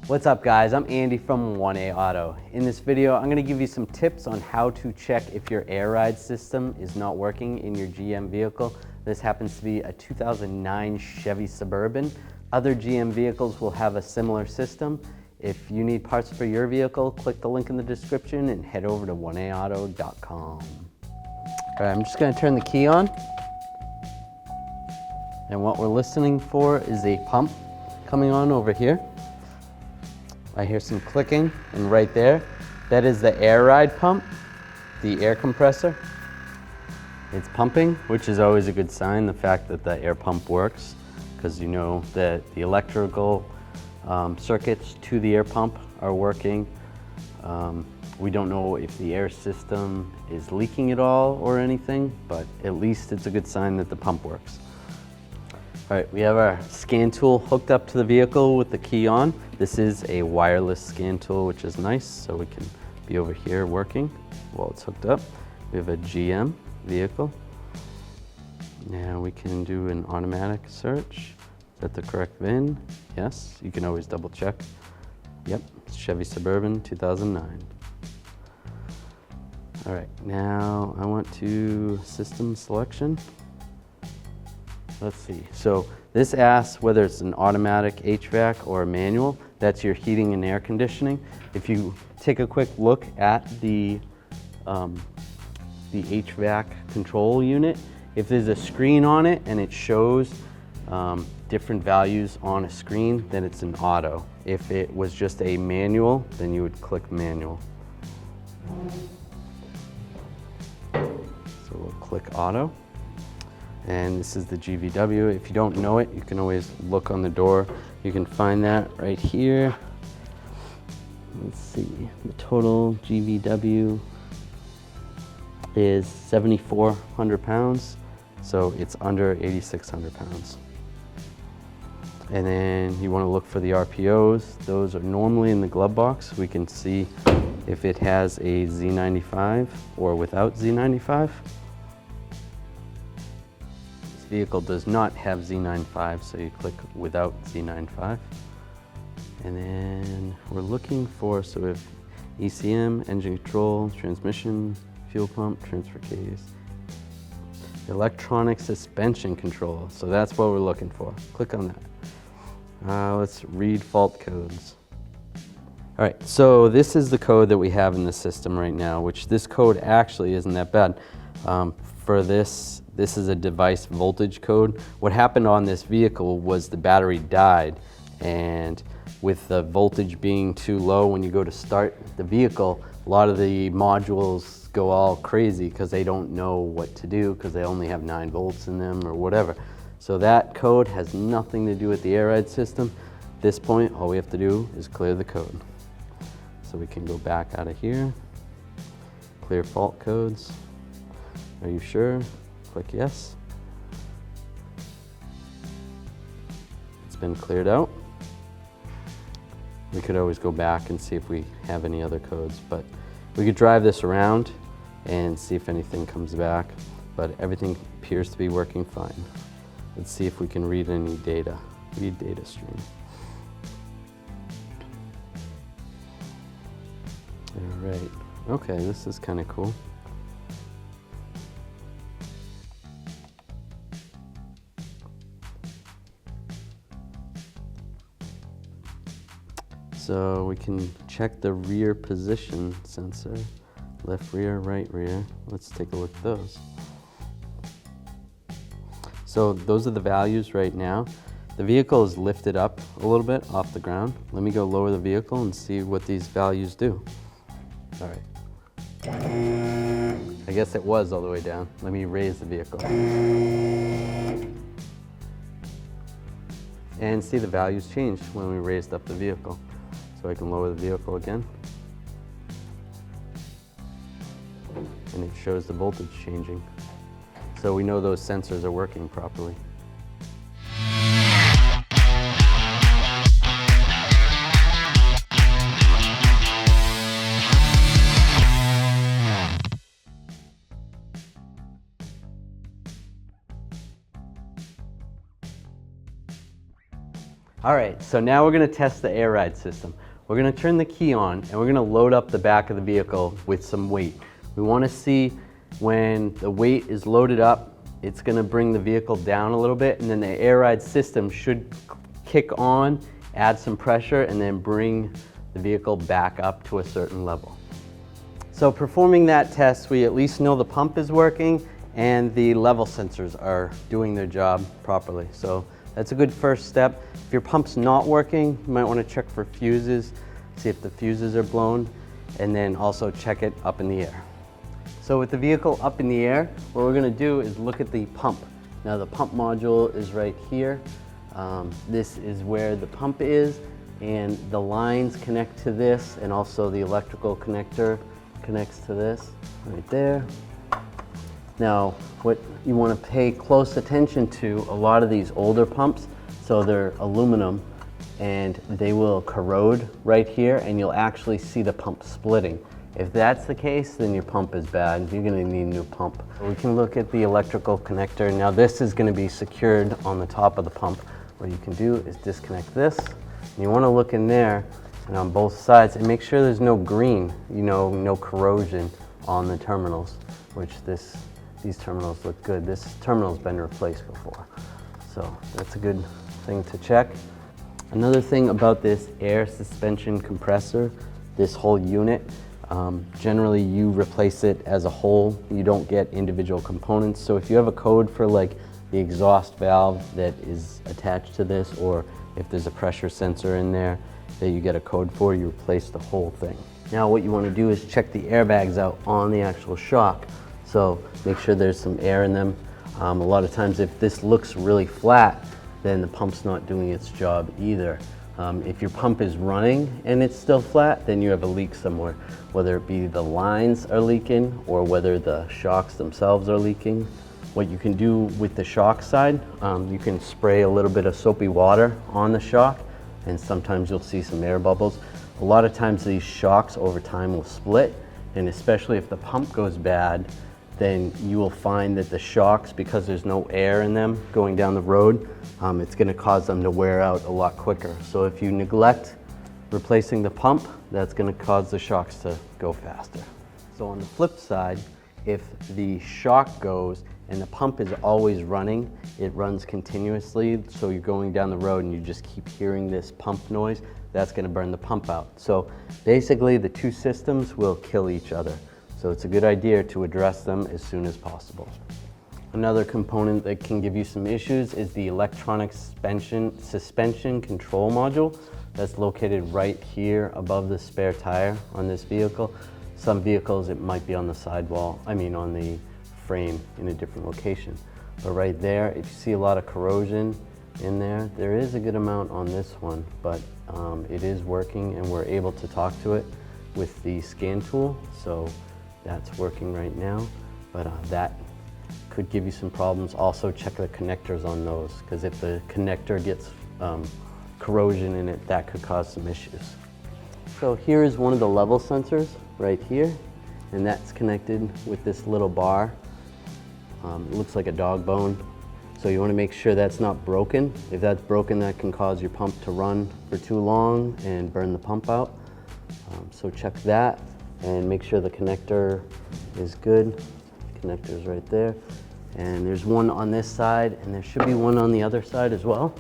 What's up guys, I'm Andy from 1A Auto. In this video, I'm going to give you some tips on how to check if your air ride system is not working in your GM vehicle. This happens to be a 2009 Chevy Suburban. Other GM vehicles will have a similar system. If you need parts for your vehicle, click the link in the description and head over to 1aauto.com. All right, I'm just going to turn the key on. And what we're listening for is a pump coming on over here. I hear some clicking, and right there, that is the air ride pump, the air compressor. It's pumping, which is always a good sign, the fact that the air pump works, because you know that the electrical circuits to the air pump are working. We don't know if the air system is leaking at all or anything, but at least it's a good sign that the pump works. All right, we have our scan tool hooked up to the vehicle with the key on. This is a wireless scan tool, which is nice, so we can be over here working while it's hooked up. We have a GM vehicle. Now we can do an automatic search. Is that the correct VIN? Yes, you can always double check. Yep, it's Chevy Suburban 2009. All right, now I want to system selection. Let's see, so this asks whether it's an automatic HVAC or a manual. That's your heating and air conditioning. If you take a quick look at the HVAC control unit, if there's a screen on it and it shows different values on a screen, then it's an auto. If it was just a manual, then you would click manual. So we'll click auto. And this is the GVW. If you don't know it, you can always look on the door. You can find that right here. Let's see, the total GVW is 7,400 pounds. So it's under 8,600 pounds. And then you want to look for the RPOs. Those are normally in the glove box. We can see if it has a Z95 or without Z95. Vehicle does not have Z95, so you click without Z95. And then we're looking for, so we have ECM, engine control, transmission, fuel pump, transfer case, electronic suspension control. So that's what we're looking for. Click on that. Let's read fault codes. All right, so this is the code that we have in the system right now, which this code actually isn't that bad. For this is a device voltage code. What happened on this vehicle was the battery died, and with the voltage being too low when you go to start the vehicle, a lot of the modules go all crazy because they don't know what to do because they only have 9 volts in them or whatever. So that code has nothing to do with the air ride system. At this point, all we have to do is clear the code. So we can go back out of here, clear fault codes. Are you sure? Click yes. It's been cleared out. We could always go back and see if we have any other codes, but we could drive this around and see if anything comes back, but everything appears to be working fine. Let's see if we can read any data. Read data stream. All right, okay, this is kind of cool. So we can check the rear position sensor, left rear, right rear. Let's take a look at those. So those are the values right now. The vehicle is lifted up a little bit off the ground. Let me go lower the vehicle and see what these values do. All right. I guess it was all the way down. Let me raise the vehicle. And see the values changed when we raised up the vehicle. So I can lower the vehicle again. And it shows the voltage changing. So we know those sensors are working properly. All right, so now we're gonna test the air ride system. We're gonna turn the key on and we're gonna load up the back of the vehicle with some weight. We wanna see when the weight is loaded up, it's gonna bring the vehicle down a little bit, and then the air ride system should kick on, add some pressure, and then bring the vehicle back up to a certain level. So performing that test, we at least know the pump is working and the level sensors are doing their job properly. So that's a good first step. If your pump's not working, you might want to check for fuses, see if the fuses are blown, and then also check it up in the air. So with the vehicle up in the air, what we're going to do is look at the pump. Now the pump module is right here. This is where the pump is, and the lines connect to this, and also the electrical connector connects to this right there. Now, what you want to pay close attention to, a lot of these older pumps, so they're aluminum, and they will corrode right here, and you'll actually see the pump splitting. If that's the case, then your pump is bad. You're going to need a new pump. We can look at the electrical connector. Now this is going to be secured on the top of the pump. What you can do is disconnect this. And you want to look in there and on both sides and make sure there's no green, no corrosion on the terminals, which these terminals look good. This terminal's been replaced before. So that's a good thing to check. Another thing about this air suspension compressor, this whole unit, generally you replace it as a whole. You don't get individual components. So if you have a code for like the exhaust valve that is attached to this, or if there's a pressure sensor in there that you get a code for, you replace the whole thing. Now what you want to do is check the airbags out on the actual shock. So make sure there's some air in them. A lot of times if this looks really flat, then the pump's not doing its job either. If your pump is running and it's still flat, then you have a leak somewhere, whether it be the lines are leaking or whether the shocks themselves are leaking. What you can do with the shock side, you can spray a little bit of soapy water on the shock, and sometimes you'll see some air bubbles. A lot of times these shocks over time will split, and especially if the pump goes bad, then you will find that the shocks, because there's no air in them going down the road, it's going to cause them to wear out a lot quicker. So if you neglect replacing the pump, that's going to cause the shocks to go faster. So on the flip side, if the shock goes and the pump is always running, it runs continuously, so you're going down the road and you just keep hearing this pump noise, that's going to burn the pump out. So basically the two systems will kill each other. So it's a good idea to address them as soon as possible. Another component that can give you some issues is the electronic suspension control module that's located right here above the spare tire on this vehicle. Some vehicles it might be on the sidewall, on the frame in a different location. But right there, if you see a lot of corrosion in there, there is a good amount on this one, but it is working and we're able to talk to it with the scan tool. So that's working right now, but that could give you some problems. Also check the connectors on those, because if the connector gets corrosion in it, that could cause some issues. So here is one of the level sensors right here, and that's connected with this little bar. It looks like a dog bone. So you want to make sure that's not broken. If that's broken, that can cause your pump to run for too long and burn the pump out. So check that and make sure the connector is good. Connector's right there. And there's one on this side, and there should be one on the other side as well.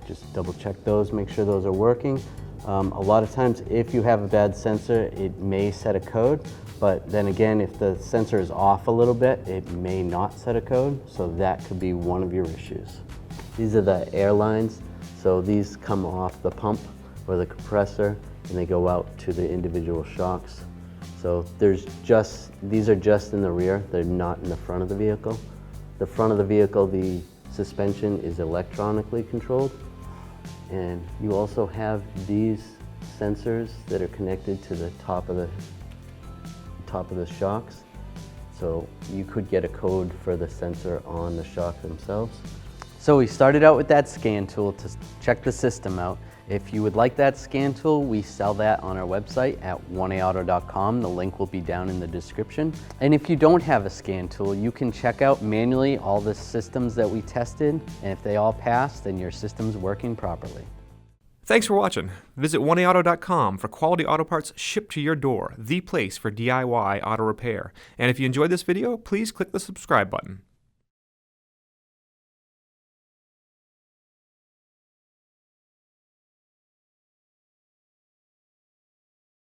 Just double check those, make sure those are working. A lot of times if you have a bad sensor, it may set a code, but then again, if the sensor is off a little bit, it may not set a code, so that could be one of your issues. These are the air lines, so these come off the pump or the compressor, and they go out to the individual shocks. So these are just in the rear, they're not in the front of the vehicle. The front of the vehicle, the suspension is electronically controlled. And you also have these sensors that are connected to the top of the shocks. So you could get a code for the sensor on the shock themselves. So we started out with that scan tool to check the system out. If you would like that scan tool, we sell that on our website at 1aauto.com. The link will be down in the description. And if you don't have a scan tool, you can check out manually all the systems that we tested, and if they all pass, then your system's working properly. Thanks for watching. Visit 1AAuto.com for quality auto parts shipped to your door, the place for DIY auto repair. And if you enjoyed this video, please click the subscribe button.